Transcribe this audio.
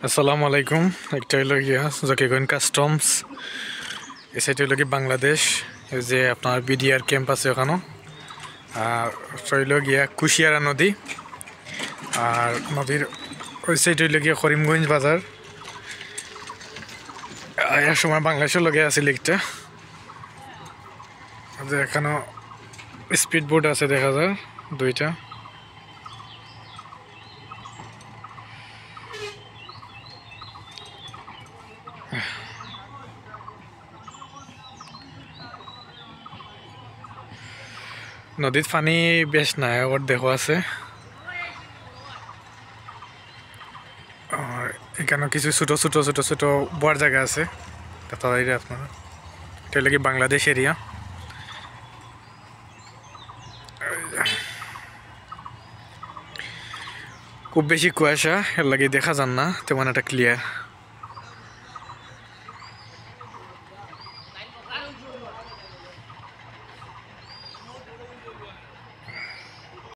আসসালামু আলাইকুম। একটা হইল গিয়া জকিগঞ্জ কাস্টমস, এই সাইড হইল কি বাংলাদেশ। এই যে আপনার বিডিআর ক্যাম্প আছে ওখানে। আর হইল গিয়া কুশিয়ারা নদী। আর নদীর ওই সাইড হইল গিয়া করিমগঞ্জ বাজার। এর সময় বাংলাদেশের লগে আছে লিগটা। যে এখানেও স্পিড বোট আছে দেখা যায় দুইটা। নদীত পানি বেশ নাই, ওর দেখো আছে। আর এখানে কিছু ছোট ছোট ছোট ছোট বড় জায়গা আছে দেখা যায় আপনারা। এটা হলো কি বাংলাদেশ এরিয়া। খুব বেশি কুয়াশা, এর লাগে দেখা যান না তেমন একটা ক্লিয়ার।